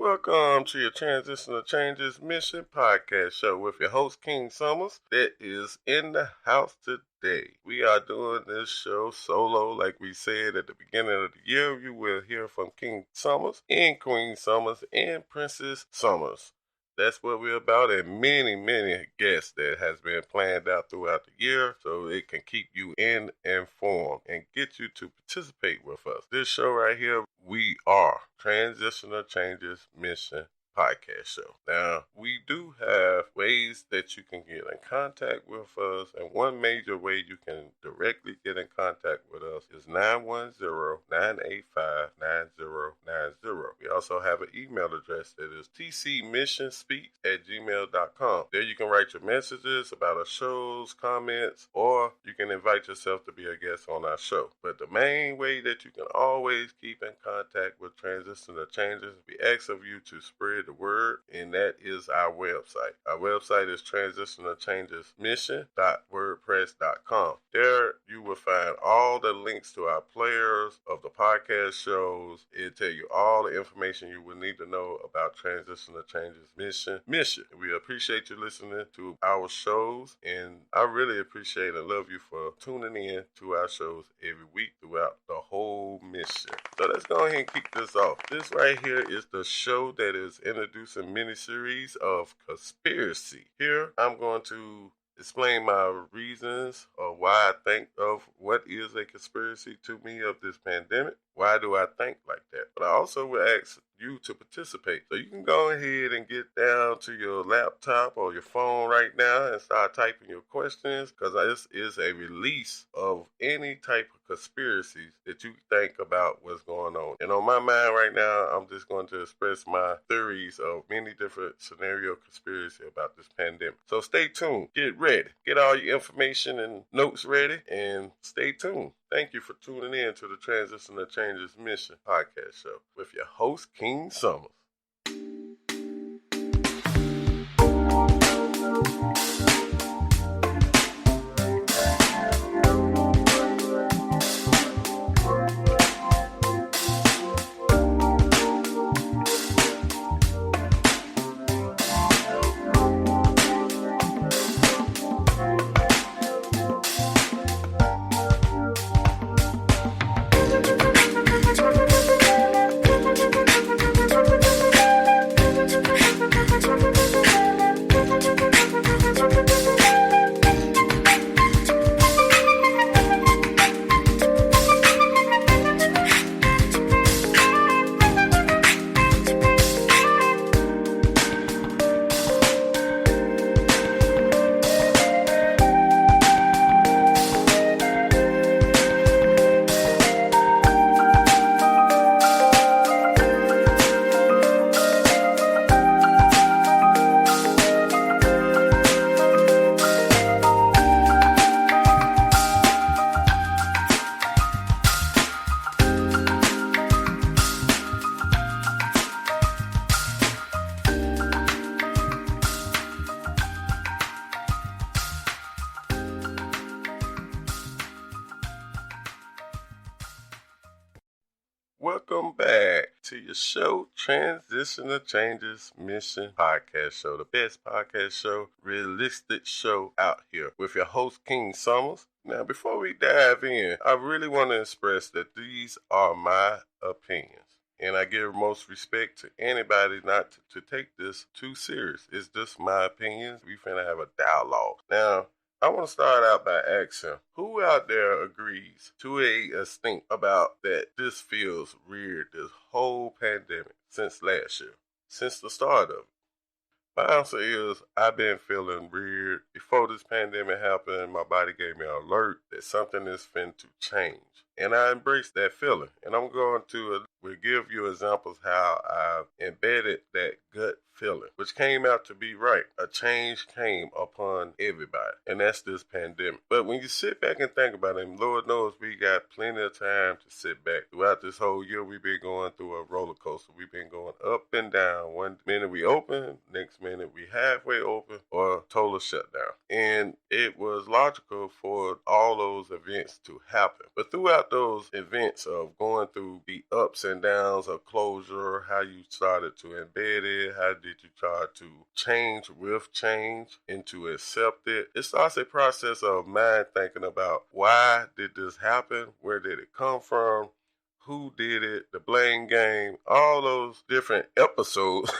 Welcome to your Transitional Changes Mission podcast show with your host, King Summers, that is in the house today. We are doing this show solo, like we said at the beginning of the year. You will hear from King Summers and Queen Summers and Princess Summers. That's what we're about, and many guests that has been planned out throughout the year so it can keep you informed and get you to participate with us. This show right here, we are Transitional Changes Mission podcast show. Now, we do have ways that you can get in contact with us, and one major way you can directly get in contact with us is 910-985-9090. We also have an email address that is tcmissionspeaks@gmail.com. There you can write your messages about our shows, comments, or you can invite yourself to be a guest on our show. But the main way that you can always keep in contact with Transitional Changes, we ask of you to spread the word, and that is our website. Our website is transitionalchangesmission.wordpress.com. There you will find all the links to our players of the podcast shows. It'll tell you all the information you will need to know about Transitional Changes Mission. We appreciate you listening to our shows, and I really appreciate and love you for tuning in to our shows every week throughout the whole mission. So let's go ahead and kick this off. This right here is the show that is introducing a mini-series of conspiracy. Here, I'm going to explain my reasons of why I think of what is a conspiracy to me of this pandemic. Why do I think like that? But I also will ask you to participate. So you can go ahead and get down to your laptop or your phone right now and start typing your questions, because this is a release of any type of conspiracies that you think about what's going on. And on my mind right now, I'm just going to express my theories of many different scenario conspiracy about this pandemic. So stay tuned. Get ready. Get all your information and notes ready and stay tuned. Thank you for tuning in to the Transitional Changes Mission podcast show with your host, King Summers. Welcome back to your show, Transitional Changes Mission podcast show, the best podcast show, realistic show out here with your host, King Summers. Now, before we dive in, I really want to express that these are my opinions, and I give most respect to anybody not to take this too serious. It's just my opinions. We finna have a dialogue. Now, I want to start out by asking, who out there agrees to a extent about that this feels weird, this whole pandemic, since last year, since the start of it? My answer is, I've been feeling weird. Before this pandemic happened, my body gave me an alert that something is fin to change. And I embraced that feeling. And I'm going to give you examples how I've embedded that gut feeling, which came out to be right. A change came upon everybody, and that's this pandemic. But when you sit back and think about it, Lord knows we got plenty of time to sit back. Throughout this whole year, we've been going through a roller coaster. We've been going up and down. One minute we open, next minute we halfway open, or total shutdown. And it was logical for all those events to happen. But throughout those events of going through the ups and downs of closure, how you started to embed it, how did you try to change with change and to accept it, it starts a process of mind thinking about why did this happen, where did it come from, who did it, the blame game, all those different episodes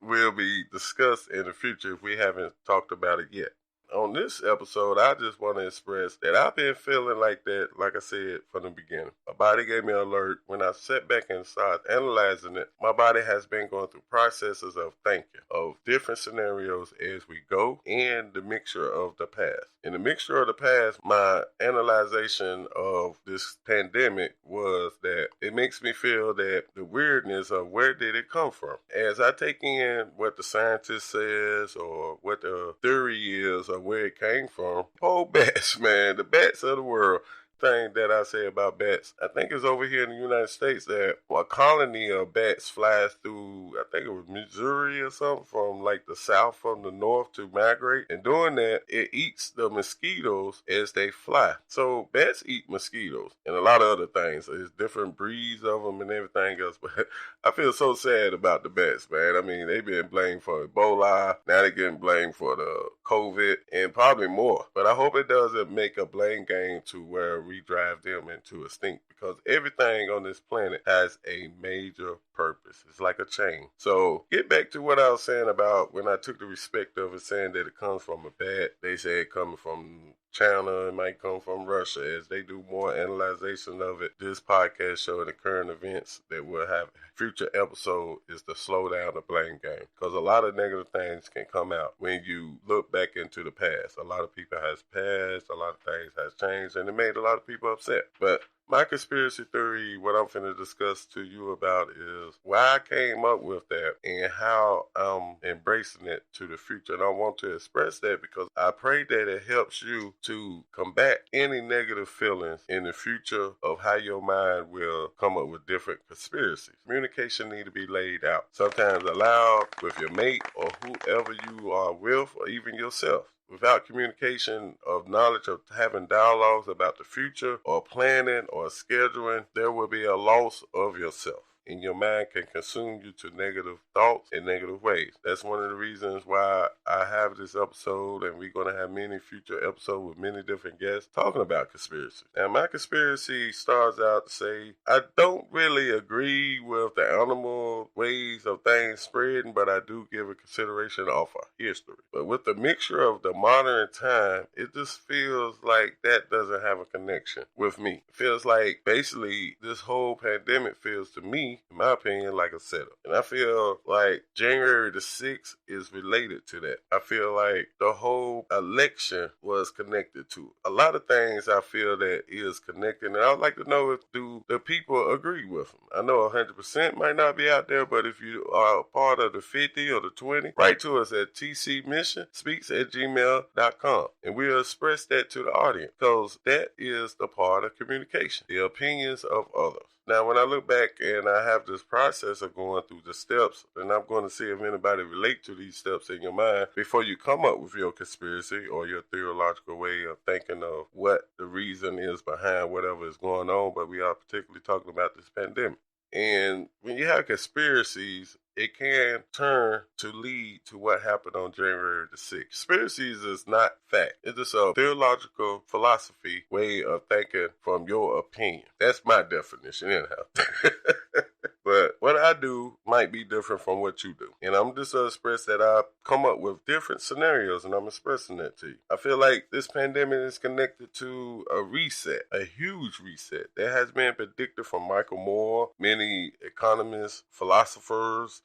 will be discussed in the future if we haven't talked about it yet. On this episode, I just want to express that I've been feeling like that, like I said, from the beginning. My body gave me an alert. When I sat back and started analyzing it, my body has been going through processes of thinking, of different scenarios as we go, and the mixture of the past. In the mixture of the past, my analyzation of this pandemic was that it makes me feel that the weirdness of where did it come from. As I take in what the scientist says or what the theory is of where it came from, whole bats, man, the bats of the world. Thing that I say about bats, I think it's over here in the United States that a colony of bats flies through, I think it was Missouri or something, from like the south from the north to migrate. And doing that, it eats the mosquitoes as they fly. So bats eat mosquitoes and a lot of other things. There's different breeds of them and everything else. But I feel so sad about the bats, man. I mean, they've been blamed for Ebola. Now they're getting blamed for the COVID and probably more. But I hope it doesn't make a blame game to where we drive them into extinct, because everything on this planet has a major purpose. It's like a chain. So get back to what I was saying about when I took the respect of it, saying that it comes from a bat. They say it coming from China, it might come from Russia. As they do more analyzation of it, this podcast show and the current events that we'll have future episode is to slow down the blame game, because a lot of negative things can come out when you look back into the past. A lot of people has passed, a lot of things has changed, and it made a lot of people upset. But my conspiracy theory, what I'm finna discuss to you about, is why I came up with that and how I'm embracing it to the future. And I want to express that because I pray that it helps you to combat any negative feelings in the future of how your mind will come up with different conspiracies. Communication need to be laid out, sometimes aloud with your mate or whoever you are with, or even yourself. Without communication of knowledge of having dialogues about the future or planning or scheduling, there will be a loss of yourself. And your mind can consume you to negative thoughts in negative ways. That's one of the reasons why I have this episode, and we're going to have many future episodes with many different guests talking about conspiracy. Now, my conspiracy starts out to say, I don't really agree with the animal ways of things spreading, but I do give a consideration of our history. But with the mixture of the modern time, it just feels like that doesn't have a connection with me. It feels like basically this whole pandemic feels to me, in my opinion, like a setup. And I feel like January the 6th is related to that. I feel like the whole election was connected to it. A lot of things I feel that is connected, and I would like to know if do the people agree with them. I know 100% might not be out there, but if you are a part of the 50 or the 20, write to us at tcmissionspeaks@gmail.com, and we'll express that to the audience, because that is the part of communication, the opinions of others. Now, when I look back and I have this process of going through the steps, and I'm going to see if anybody relate to these steps in your mind before you come up with your conspiracy or your theological way of thinking of what the reason is behind whatever is going on, but we are particularly talking about this pandemic. And when you have conspiracies, it can turn to lead to what happened on January the 6th. Conspiracies is not fact. It's just a theological philosophy way of thinking from your opinion. That's my definition, anyhow. But what I do might be different from what you do. And I'm just express that I come up with different scenarios, and I'm expressing that to you. I feel like this pandemic is connected to a reset, a huge reset that has been predicted from Michael Moore, many economists, philosophers.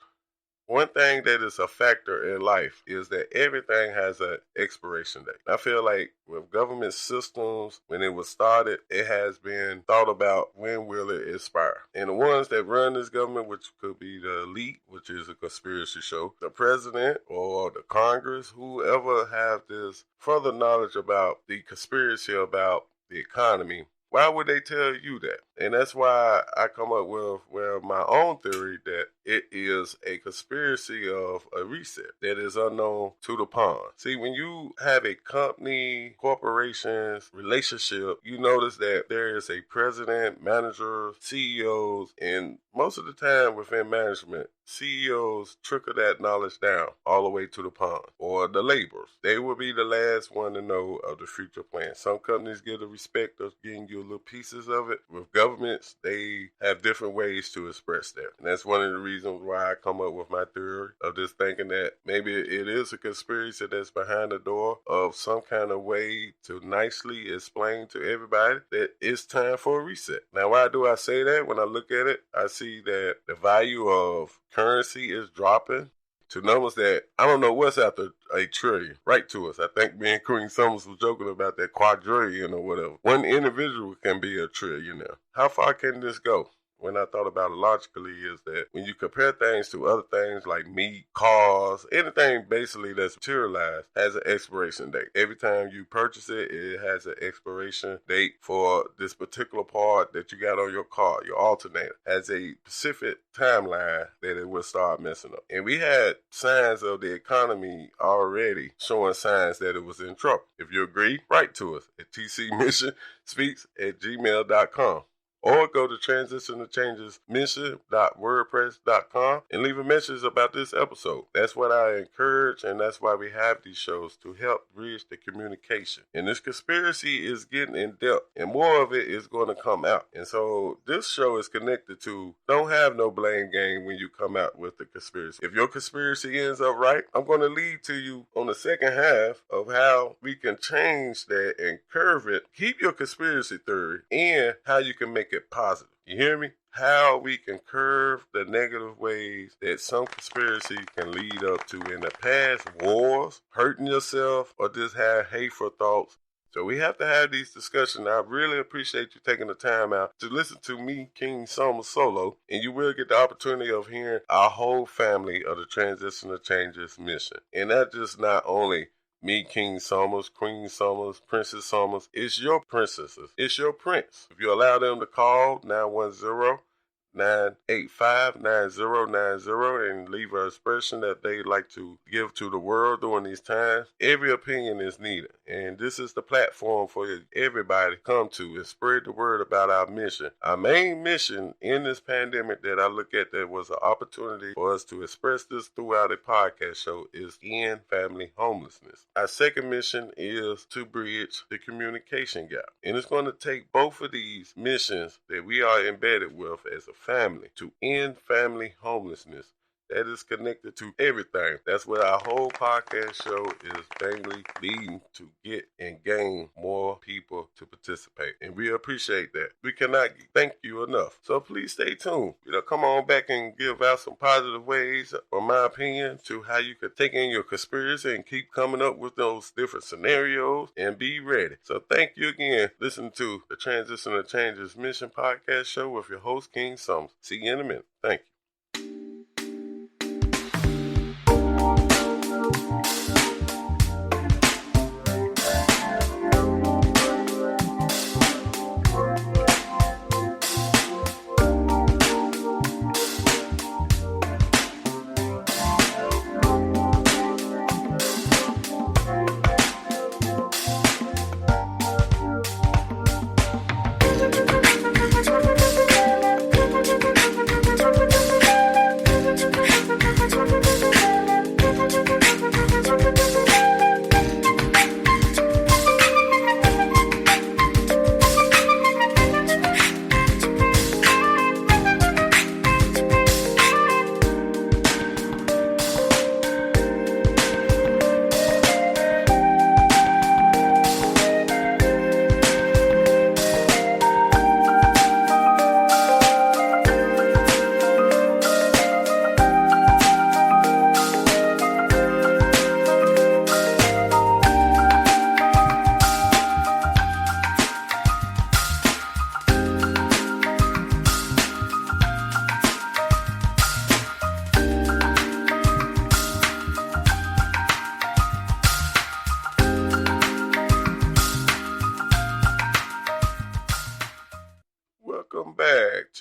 One thing that is a factor in life is that everything has an expiration date. I feel like with government systems, when it was started, it has been thought about when will it expire. And the ones that run this government, which could be the elite, which is a conspiracy show, the president or the Congress, whoever have this further knowledge about the conspiracy about the economy, why would they tell you that? And that's why I come up with my own theory that it is a conspiracy of a reset that is unknown to the pawn. See, when you have a company, corporations, relationship, you notice that there is a president, managers, CEOs, and most of the time within management, CEOs trickle that knowledge down all the way to the pawn or the laborers. They will be the last one to know of the future plan. Some companies give the respect of giving you little pieces of it. With governments, they have different ways to express that. And that's one of the reasons why I come up with my theory of just thinking that maybe it is a conspiracy that's behind the door of some kind of way to nicely explain to everybody that it's time for a reset. Now, why do I say that? When I look at it, I see that the value of currency is dropping to numbers that I don't know what's after a trillion. Right to us. I think me and Queen Summers was joking about that quadrillion or whatever. One individual can be a trillion now. How far can this go? When I thought about it logically is that when you compare things to other things like meat, cars, anything basically that's materialized has an expiration date. Every time you purchase it, it has an expiration date for this particular part that you got on your car. Your alternator has a specific timeline that it will start messing up. And we had signs of the economy already showing signs that it was in trouble. If you agree, write to us at tcmissionspeaks@gmail.com. Or go to transitiontochangesmission.wordpress.com and leave a message about this episode. That's what I encourage, and that's why we have these shows, to help bridge the communication. And this conspiracy is getting in depth, and more of it is going to come out. And so this show is connected to don't have no blame game when you come out with the conspiracy. If your conspiracy ends up right, I'm going to lead to you on the second half of how we can change that and curve it. Keep your conspiracy theory and how you can make it positive. You hear me? How we can curve the negative ways that some conspiracy can lead up to in the past, wars, hurting yourself, or just have hateful thoughts. So we have to have these discussions. I really appreciate you taking the time out to listen to me, King Summers, solo, and you will get the opportunity of hearing our whole family of the Transition to Changes mission. And that's just not only me, King Summers, Queen Summers, Princess Summers. It's your princesses. It's your prince. If you allow them to call 910-985-9090 and leave an expression that they'd like to give to the world during these times, every opinion is needed. And this is the platform for everybody to come to and spread the word about our mission. Our main mission in this pandemic that I look at that was an opportunity for us to express this throughout a podcast show is end family homelessness. Our second mission is to bridge the communication gap. And it's going to take both of these missions that we are embedded with as a family to end family homelessness. That is connected to everything. That's what our whole podcast show is mainly leading to get and gain more people to participate. And we appreciate that. We cannot thank you enough. So please stay tuned. Come on back and give out some positive ways, or my opinion, to how you can take in your conspiracy and keep coming up with those different scenarios and be ready. So thank you again. Listen to the Transition to Changes Mission podcast show with your host, King Summers. See you in a minute. Thank you.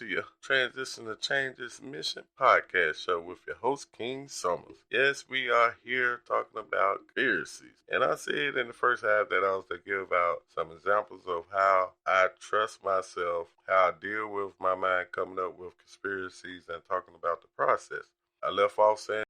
to your Transition to Changes Mission podcast show with your host, King Summers. Yes, we are here talking about conspiracies. And I said in the first half that I was to give out some examples of how I trust myself, how I deal with my mind coming up with conspiracies and talking about the process. I left off saying